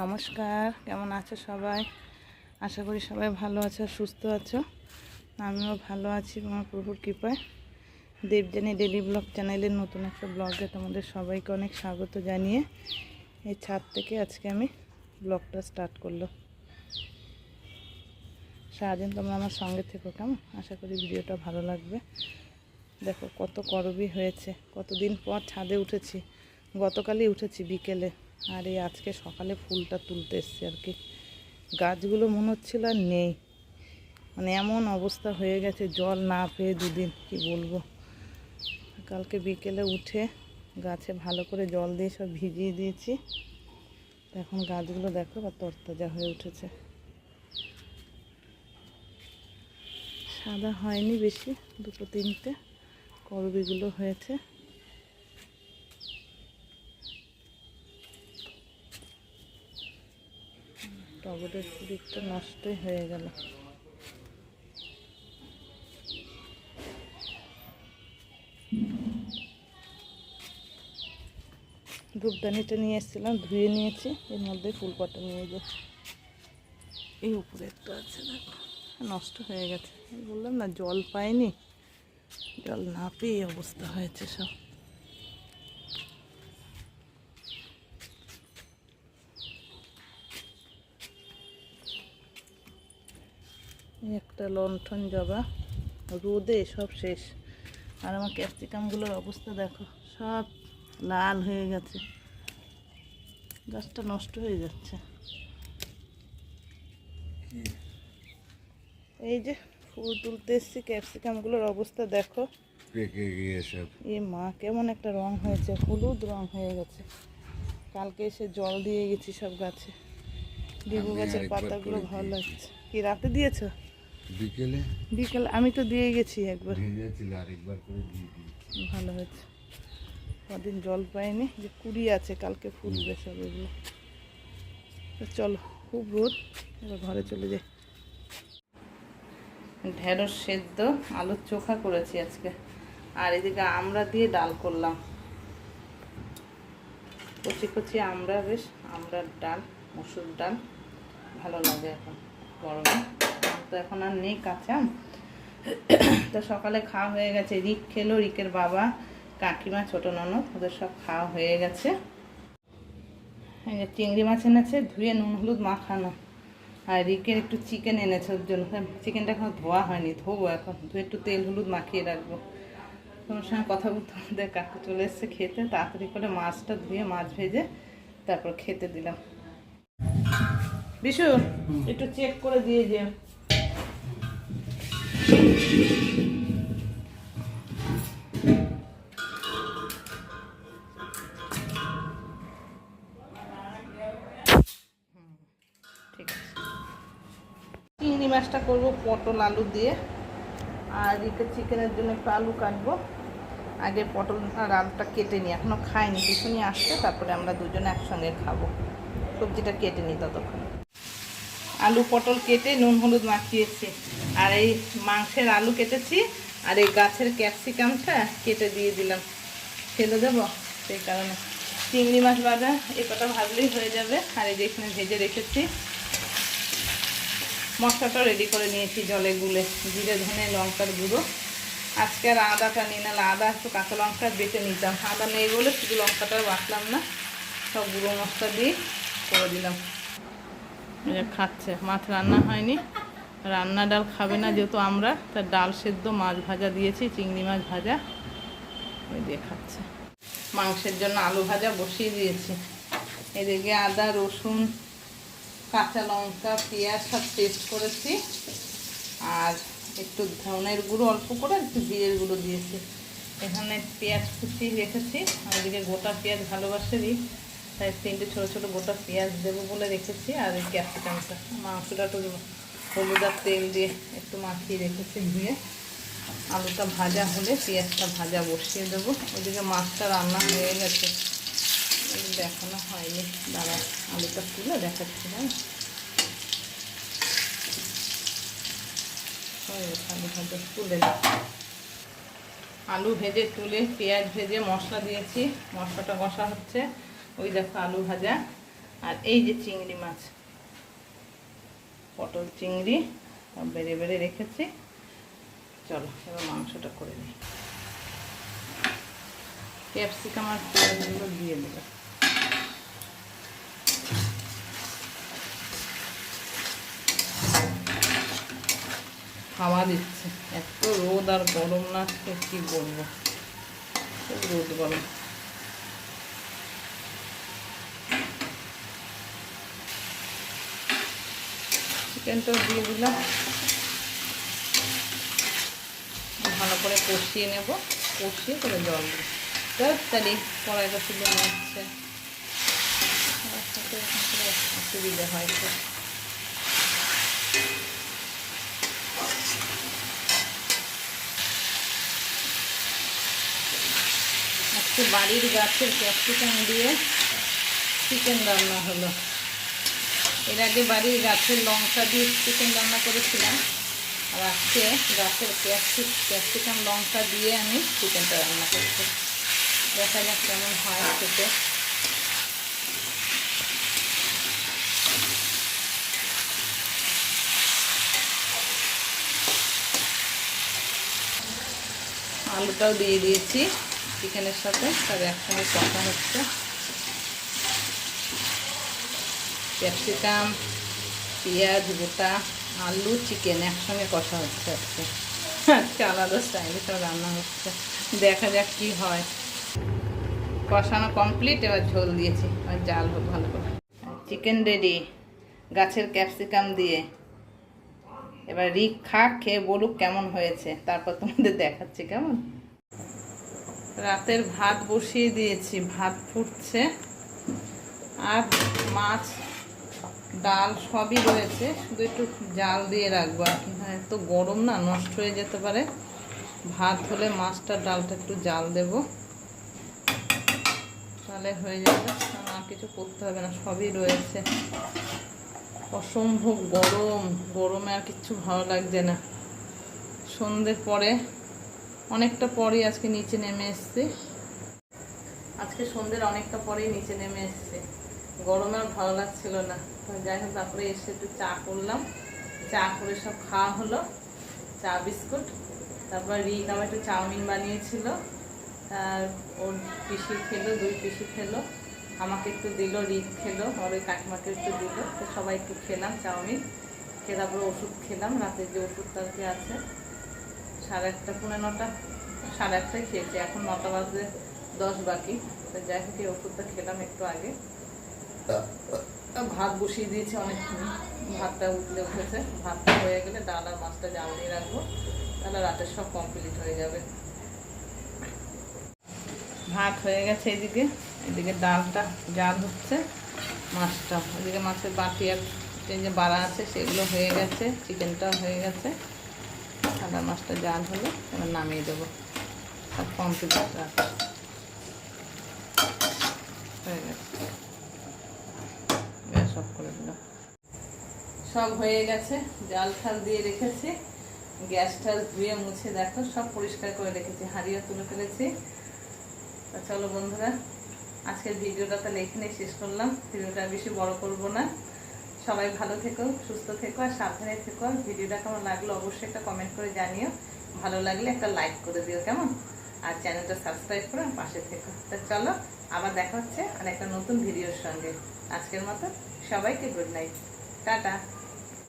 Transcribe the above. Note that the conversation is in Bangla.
নমস্কার, কেমন আছো সবাই? আশা করি সবাই ভালো আছো, সুস্থ আছো। আমিও ভালো আছি তোমার প্রভুর কৃপায়। দেবযানী ডেলি ব্লগ চ্যানেলের নতুন একটা ব্লগে তোমাদের সবাইকে অনেক স্বাগত জানিয়ে এই ছাদ থেকে আজকে আমি ব্লগটা স্টার্ট করলো। সারাদিন তোমরা আমার সঙ্গে থেকো, কেমন? আশা করি ভিডিওটা ভালো লাগবে। দেখো কত করবী হয়েছে, কতদিন পর ছাদে উঠেছি। গতকালই উঠেছি বিকেলে, আর এই আজকে সকালে ফুলটা তুলতে এসছি আর কি। গাছগুলো মনে হচ্ছিল আর নেই, মানে এমন অবস্থা হয়ে গেছে জল না পেয়ে দুদিন, কি বলবো। কালকে বিকেলে উঠে গাছে ভালো করে জল দিয়ে সব ভিজিয়ে দিয়েছি। এখন গাছগুলো দেখো বা তরতাজা হয়ে উঠেছে। সাদা হয়নি বেশি, দুটো তিনটে করবীগুলো হয়েছে। টগরের দিকটা নষ্টই হয়ে গেল। ধূপদানিটা নিয়ে এসেছিলাম, ধুয়ে নিয়েছি। এর মধ্যে ফুলপটা নিয়ে যাই। এই উপরে একটা আছে, দেখো নষ্ট হয়ে গেছে। বললাম না জল পাইনি, জল না পেয়ে অবস্থা হয়েছে সব। একটা লণ্ঠন জবা, রোদে সব শেষ। আর আমার ক্যাপসিকামগুলোর অবস্থা দেখো, সব লাল হয়ে গেছে। গাছটা নষ্ট হয়ে যাচ্ছে। এই যে ফুল তুলতে এসছি, ক্যাপসিকামগুলোর অবস্থা দেখো, পেকে গিয়ে সব। এ মা, কেমন একটা রং হয়েছে, হলুদ রং হয়ে গেছে। কালকে এসে জল দিয়ে গেছি সব গাছে। লেবু গাছের পাতাগুলো ভালো লাগছে। কি রাতে দিয়েছো? বিকেলে বিকেল আমি তো দিয়ে গেছি একবার, ভেজেছিল, আরেকবার করে দিয়ে দিয়েছি। ভালো হয়েছে। কদিন জল পাইনি, যে কুড়ি আছে, কালকে ফুলবে সব এগুলো। তো চলো, খুব রোদ, এবার ঘরে চলে যাই। ঢেঁড়স সেদ্ধ, আলুর চোখা করেছি আজকে। আর এদিকে আমরা দিয়ে ডাল করলাম, কচি কচি আমরা, বেশ আমড়ার ডাল, মসুর ডাল ভালো লাগে এখন গরমে। তো এখন আর নেই কাঁচা। তো সকালে খাওয়া হয়ে গেছে, রিক খেলো, রিকের বাবা, কাকিমা, ছোটো ননদ, ওদের সব খাওয়া হয়ে গেছে। এই যে চিংড়ি মাছ এনেছে, ধুয়ে নুন হলুদ মাখানো। আর রিকের একটু চিকেন এনেছে ওর জন্য। চিকেনটা এখন ধোয়া হয়নি, ধোবো এখন, ধুয়ে একটু তেল হলুদ মাখিয়ে রাখবো। তোমার সঙ্গে কথা বলতে বলতে কাকু চলে এসছে খেতে, তাড়াতাড়ি করে মাছটা ধুয়ে মাছ ভেজে তারপর খেতে দিলাম। বিশু, একটু চেক করে দিয়ে যে। ঠিক আছে, চিংড়ি মাছটা করবো পটল আলু দিয়ে। আর এদিকে চিকেনের জন্য একটু আলু কাটবো। আগে পটল আর আলুটা কেটে নিই, এখনও খাইনি, পিছনে আসতে তারপরে আমরা দুজনে একসঙ্গে খাবো। সবজিটা কেটে নিই ততক্ষণ। আলু পটল কেটে নুন হলুদ মাখিয়েছি। আর এই মাংসের আলু কেটেছি, আর এই গাছের ক্যাপসিকামটা কেটে দিয়ে দিলাম, ফেলে দেবো, সেই কারণে। চিংড়ি মাছ ভাজা এ কটা ভাজলেই হয়ে যাবে। আর এই যে এখানে ভেজে রেখেছি, মশলাটা রেডি করে নিয়েছি জলে গুলে, জিরে ধনে লঙ্কার গুঁড়ো। আজকে আর আদাটা নিই, নাহলে আদা একটু কাঁচা লঙ্কা বেটে নিতাম। আদা নেই বলে শুধু লঙ্কাটা বাটলাম না, সব গুঁড়ো মশলা দিয়ে করে দিলাম। খাচ্ছে, মাছ রান্না হয়নি, রান্না ডাল খাবে না যেহেতু আমরা, তার ডাল সেদ্ধ মাছ ভাজা দিয়েছি, চিংড়ি মাছ ভাজা, ওই দিয়ে খাচ্ছে। মাংসের জন্য আলু ভাজা বসিয়ে দিয়েছি। এদিকে আদা রসুন কাঁচা লঙ্কা পেঁয়াজ সব পেস্ট করেছি। আর একটু ধনের গুঁড়ো অল্প করে, একটু জিরের গুঁড়ো দিয়েছি। এখানে পেঁয়াজ কুচি রেখেছি, আর এদিকে গোটা পেঁয়াজ ভালোবাসে দিই, তাই 3টে ছোটো ছোটো গোটা পেঁয়াজ দেবো বলে রেখেছি। আর এই ক্যাপসিকামটা, মাংসটা একটু হলুদ আর তেল দিয়ে একটু মাখিয়ে রেখেছি ধুয়ে। আলুটা ভাজা হলে পেঁয়াজটা ভাজা বসিয়ে দেবো। ওইদিকে মাছটা রান্না হয়ে গেছে, দেখানো হয়নি, দাঁড়া আলুটা তুলে দেখাচ্ছি। আলু ভাজা তুলে, আলু ভেজে তুলে পেঁয়াজ ভেজে মশলা দিয়েছি, মশলাটা কষা হচ্ছে। ওই দেখো আলু ভাজা, আর এই যে চিংড়ি মাছ, পটল চিংড়ি সব বেড়ে বেড়ে রেখেছি। চলো এবার মাংসটা করে নিই। ক্যাপসিকাম আর পেঁয়াজগুলো দিয়ে দেবো। হাওয়া দিচ্ছে, এত রোদ আর গরম না, কি বলবো, খুব রোদ গরম। চিকেনটাও দিয়ে দিলাম, ভালো করে কষিয়ে নেব, কষিয়ে করে জল দেবো। তাড়াতাড়ি কড়াইটা শুধু নিচ্ছে, অসুবিধা হয় তো। আজকে বাড়ির গাছের ক্যাপসিকাম দিয়ে চিকেন রান্না হলো। এর আগে বাড়ির গাছের লঙ্কা দিয়ে চিকেন রান্না করেছিলাম, আর আজকে গাছের ক্যাপসিকাম লঙ্কা দিয়ে আমি চিকেনটা রান্না করছি। দেখা যাক কেমন হয় খেতে। আলুটাও দিয়ে দিয়েছি চিকেনের সাথে, সব একসঙ্গে কষা হচ্ছে। ক্যাপসিকাম, পেঁয়াজ গোটা, আলু, চিকেন একসঙ্গে কষা হচ্ছে আজকে আলাদা স্টাইলে সব রান্না হচ্ছে। দেখা যাক কি হয়। কষানো কমপ্লিট, এবার ঝোল দিয়েছি, আর জাল হোক ভালো করে। চিকেন রেডি গাছের ক্যাপসিকাম দিয়ে। এবার রিক খাক, খেয়ে বলুক কেমন হয়েছে, তারপর তোমাদের দেখাচ্ছি কেমন। রাতের ভাত বসিয়ে দিয়েছি, ভাত ফুটছে, আর মাছ ডাল সবই রয়েছে, শুধু একটু জাল দিয়ে রাখবো আর কি। হ্যাঁ, এত গরম না, নষ্ট হয়ে যেতে পারে। ভাত হলে মাছটা ডালটা একটু জাল দেব, তাহলে হয়ে যাবে, আর কিছু করতে হবে না, সবই রয়েছে। অসম্ভব গরম, গরমে আর কিচ্ছু ভালো লাগছে না। সন্ধ্যের পরে অনেকটা পরেই আজকে নিচে নেমে এসছি, আজকে সন্ধ্যের অনেকটা পরেই নিচে নেমে এসছি। গরমে আর ভালো লাগছিল না, যাই হোক তারপরে এসে একটু চা করলাম, চা করে সব খাওয়া হলো, চা বিস্কুট। তারপর রিক আমার একটু চাউমিন বানিয়েছিল, আর ওর পিসি খেলো, 2 পিসি খেলো, আমাকে একটু দিল, রিক খেলো, ওর ওই কাকিমাকে একটু দিল, তো সবাই একটু খেলাম চাউমিন খেয়ে। তারপরে ওষুধ খেলাম, রাতের যে ওষুধটা আর কি আছে, 8:30 পৌনে 9টা, 8:30টায় খেয়েছি, এখন 9টা বাজে 10 বাকি। তো যাই হোক এই ওষুধটা খেলাম একটু আগে। ভাত বসিয়ে দিয়েছি অনেকক্ষণ, ভাতটা উঠেছে, ভাতটা হয়ে গেলে ডাল আর মাছটা জাল দিয়ে রাখবো, তাহলে রাতের সব কমপ্লিট হয়ে যাবে। ভাত হয়ে গেছে, এদিকে ডালটা জাল হচ্ছে, মাছটা ওইদিকে, মাছের বাটি আর যে বাড়া আছে সেগুলো হয়ে গেছে, চিকেনটাও হয়ে গেছে, সাদা মাছটা জাল হলে এবার নামিয়ে দেবো, সব কমপ্লিট হয়ে গেছে। গ্যাস অফ করে দিলাম, সব হয়ে গেছে, জাল ঠাল দিয়ে রেখেছি, গ্যাস টাল ধুয়ে মুছে দেখো সব পরিষ্কার করে রেখেছি, হাঁড়িও তুলে ফেলেছি। চলো বন্ধুরা, আজকের ভিডিওটা তাহলে এখানে শেষ করলাম, ভিডিওটা বেশি বড় করব না। সবাই ভালো থেকো, সুস্থ থেকো, আর সাবধানে থেকো। ভিডিওটা কেমন লাগলো অবশ্যই একটা কমেন্ট করে জানিও, ভালো লাগলে একটা লাইক করে দিও কেমন, আর চ্যানেলটা সাবস্ক্রাইব করে পাশে থেকো। তা চলো আবার দেখা হচ্ছে আর একটা নতুন ভিডিওর সঙ্গে। আজকের মতো সবাইকে গুড নাইট, টাটা।